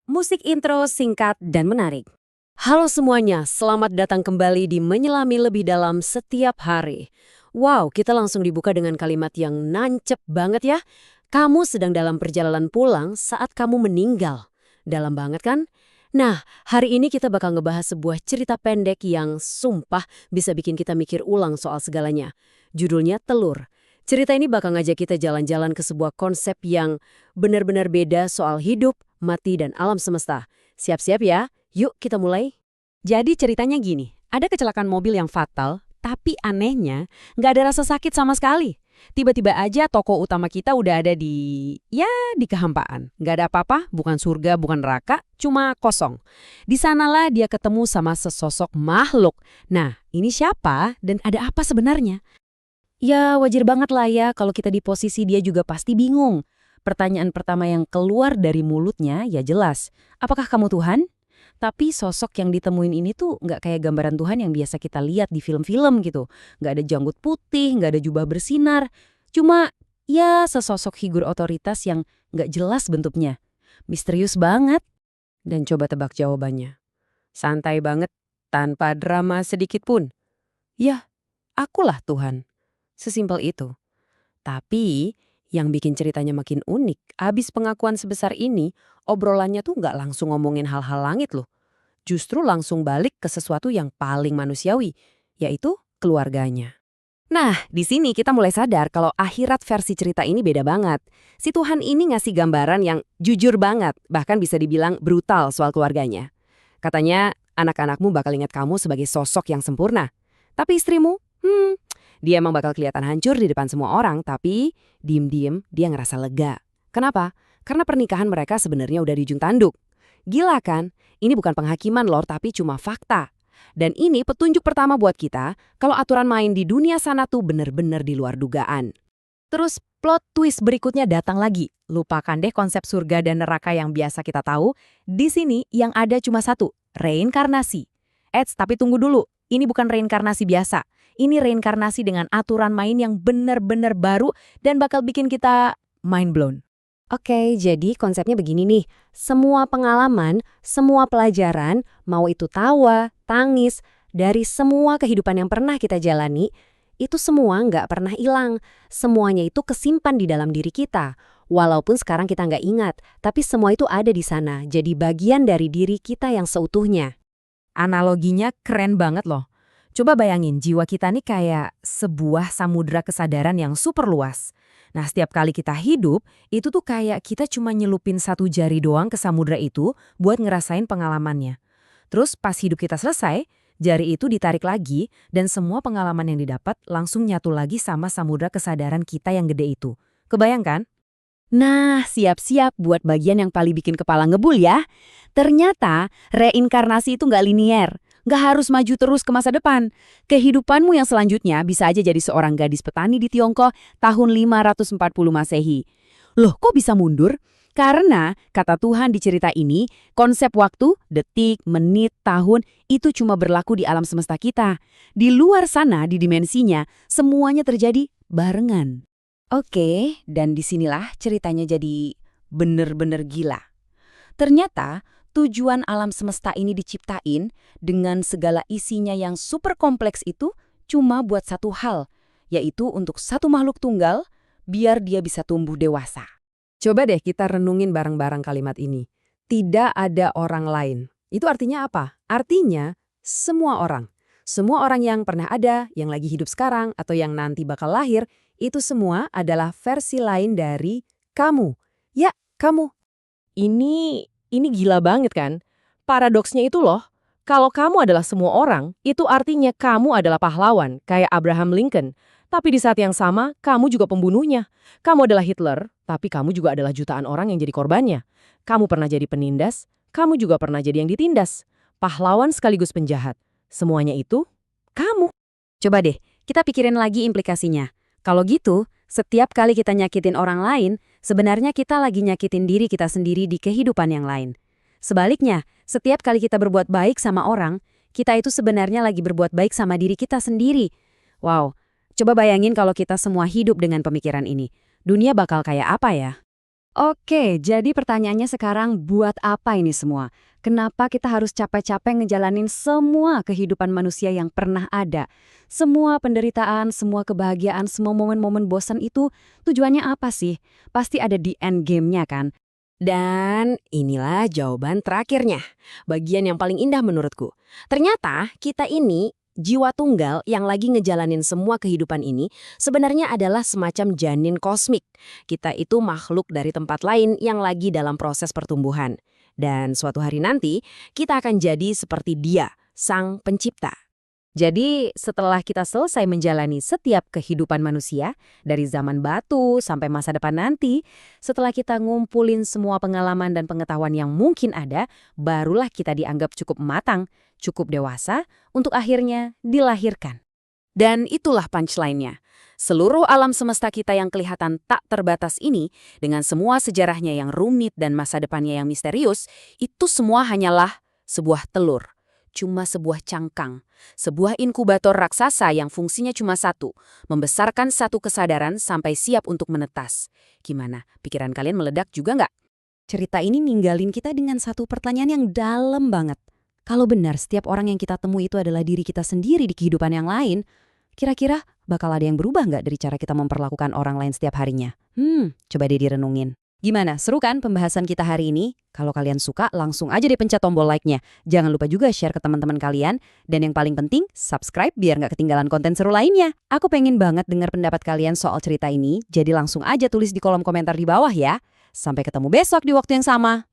musik intro singkat dan menarik. Halo semuanya, selamat datang kembali di Menyelami Lebih Dalam Setiap Hari. Wow, kita langsung dibuka dengan kalimat yang nancep banget ya. Kamu sedang dalam perjalanan pulang saat kamu meninggal. Dalam banget kan? Nah, hari ini kita bakal ngebahas sebuah cerita pendek yang sumpah bisa bikin kita mikir ulang soal segalanya. Judulnya Telur. Cerita ini bakal ngajak kita jalan-jalan ke sebuah konsep yang benar-benar beda soal hidup, mati, dan alam semesta. Siap-siap ya, yuk kita mulai. Jadi ceritanya gini, ada kecelakaan mobil yang fatal, tapi anehnya nggak ada rasa sakit sama sekali. Tiba-tiba aja tokoh utama kita udah ada di kehampaan. Nggak ada apa-apa, bukan surga, bukan neraka, cuma kosong. Di sanalah dia ketemu sama sesosok makhluk. Nah, ini siapa dan ada apa sebenarnya? Ya, wajar banget lah ya kalau kita di posisi dia juga pasti bingung. Pertanyaan pertama yang keluar dari mulutnya ya jelas, apakah kamu Tuhan? Tapi sosok yang ditemuin ini tuh nggak kayak gambaran Tuhan yang biasa kita lihat di film-film gitu. Nggak ada janggut putih, nggak ada jubah bersinar. Cuma ya sesosok figur otoritas yang nggak jelas bentuknya. Misterius banget. Dan coba tebak jawabannya. Santai banget, tanpa drama sedikit pun. Ya, akulah Tuhan. Sesimpel itu. Tapi, yang bikin ceritanya makin unik, abis pengakuan sebesar ini, obrolannya tuh nggak langsung ngomongin hal-hal langit loh. Justru langsung balik ke sesuatu yang paling manusiawi, yaitu keluarganya. Nah, di sini kita mulai sadar kalau akhirat versi cerita ini beda banget. Si Tuhan ini ngasih gambaran yang jujur banget, bahkan bisa dibilang brutal soal keluarganya. Katanya, anak-anakmu bakal ingat kamu sebagai sosok yang sempurna. Tapi istrimu, dia emang bakal kelihatan hancur di depan semua orang, tapi diem-diem dia ngerasa lega. Kenapa? Karena pernikahan mereka sebenarnya udah di ujung tanduk. Gila kan? Ini bukan penghakiman lor, tapi cuma fakta. Dan ini petunjuk pertama buat kita kalau aturan main di dunia sana tuh bener-bener di luar dugaan. Terus plot twist berikutnya datang lagi. Lupakan deh konsep surga dan neraka yang biasa kita tahu. Di sini yang ada cuma satu, reinkarnasi. Tapi tunggu dulu, ini bukan reinkarnasi biasa. Ini reinkarnasi dengan aturan main yang benar-benar baru dan bakal bikin kita mind blown. Oke, jadi konsepnya begini nih. Semua pengalaman, semua pelajaran, mau itu tawa, tangis, dari semua kehidupan yang pernah kita jalani, itu semua nggak pernah hilang. Semuanya itu kesimpan di dalam diri kita. Walaupun sekarang kita nggak ingat, tapi semua itu ada di sana. Jadi bagian dari diri kita yang seutuhnya. Analoginya keren banget loh. Coba bayangin, jiwa kita nih kayak sebuah samudra kesadaran yang super luas. Nah, setiap kali kita hidup, itu tuh kayak kita cuma nyelupin satu jari doang ke samudra itu buat ngerasain pengalamannya. Terus pas hidup kita selesai, jari itu ditarik lagi dan semua pengalaman yang didapat langsung nyatu lagi sama samudra kesadaran kita yang gede itu. Kebayang kan? Nah, siap-siap buat bagian yang paling bikin kepala ngebul ya. Ternyata reinkarnasi itu nggak linier. Nggak harus maju terus ke masa depan. Kehidupanmu yang selanjutnya bisa aja jadi seorang gadis petani di Tiongkok tahun 540 Masehi. Loh, kok bisa mundur? Karena, kata Tuhan di cerita ini, konsep waktu, detik, menit, tahun, itu cuma berlaku di alam semesta kita. Di luar sana, di dimensinya, semuanya terjadi barengan. Oke, dan disinilah ceritanya jadi bener-bener gila. Ternyata, tujuan alam semesta ini diciptain dengan segala isinya yang super kompleks itu cuma buat satu hal, yaitu untuk satu makhluk tunggal biar dia bisa tumbuh dewasa. Coba deh kita renungin bareng-bareng kalimat ini. Tidak ada orang lain. Itu artinya apa? Artinya semua orang. Semua orang yang pernah ada, yang lagi hidup sekarang, atau yang nanti bakal lahir, itu semua adalah versi lain dari kamu. Ya, kamu. Ini gila banget kan? Paradoksnya itu loh, kalau kamu adalah semua orang, itu artinya kamu adalah pahlawan, kayak Abraham Lincoln. Tapi di saat yang sama, kamu juga pembunuhnya. Kamu adalah Hitler, tapi kamu juga adalah jutaan orang yang jadi korbannya. Kamu pernah jadi penindas, kamu juga pernah jadi yang ditindas. Pahlawan sekaligus penjahat. Semuanya itu, kamu. Coba deh, kita pikirin lagi implikasinya. Kalau gitu, setiap kali kita nyakitin orang lain, sebenarnya kita lagi nyakitin diri kita sendiri di kehidupan yang lain. Sebaliknya, setiap kali kita berbuat baik sama orang, kita itu sebenarnya lagi berbuat baik sama diri kita sendiri. Wow, coba bayangin kalau kita semua hidup dengan pemikiran ini. Dunia bakal kayak apa ya? Oke, jadi pertanyaannya sekarang buat apa ini semua? Kenapa kita harus capek-capek ngejalanin semua kehidupan manusia yang pernah ada? Semua penderitaan, semua kebahagiaan, semua momen-momen bosan itu tujuannya apa sih? Pasti ada di end game-nya kan? Dan inilah jawaban terakhirnya, bagian yang paling indah menurutku. Ternyata kita ini, jiwa tunggal yang lagi ngejalanin semua kehidupan ini, sebenarnya adalah semacam janin kosmik. Kita itu makhluk dari tempat lain yang lagi dalam proses pertumbuhan. Dan suatu hari nanti, kita akan jadi seperti dia, sang pencipta. Jadi, setelah kita selesai menjalani setiap kehidupan manusia, dari zaman batu sampai masa depan nanti, setelah kita ngumpulin semua pengalaman dan pengetahuan yang mungkin ada, barulah kita dianggap cukup matang, cukup dewasa, untuk akhirnya dilahirkan. Dan itulah punchline-nya. Seluruh alam semesta kita yang kelihatan tak terbatas ini, dengan semua sejarahnya yang rumit dan masa depannya yang misterius, itu semua hanyalah sebuah telur. Cuma sebuah cangkang, sebuah inkubator raksasa yang fungsinya cuma satu, membesarkan satu kesadaran sampai siap untuk menetas. Gimana? Pikiran kalian meledak juga nggak? Cerita ini ninggalin kita dengan satu pertanyaan yang dalam banget. Kalau benar setiap orang yang kita temui itu adalah diri kita sendiri di kehidupan yang lain, kira-kira bakal ada yang berubah nggak dari cara kita memperlakukan orang lain setiap harinya? Coba deh direnungin. Gimana, seru kan pembahasan kita hari ini? Kalau kalian suka, langsung aja deh pencet tombol like-nya. Jangan lupa juga share ke teman-teman kalian. Dan yang paling penting, subscribe biar nggak ketinggalan konten seru lainnya. Aku pengen banget dengar pendapat kalian soal cerita ini, jadi langsung aja tulis di kolom komentar di bawah ya. Sampai ketemu besok di waktu yang sama.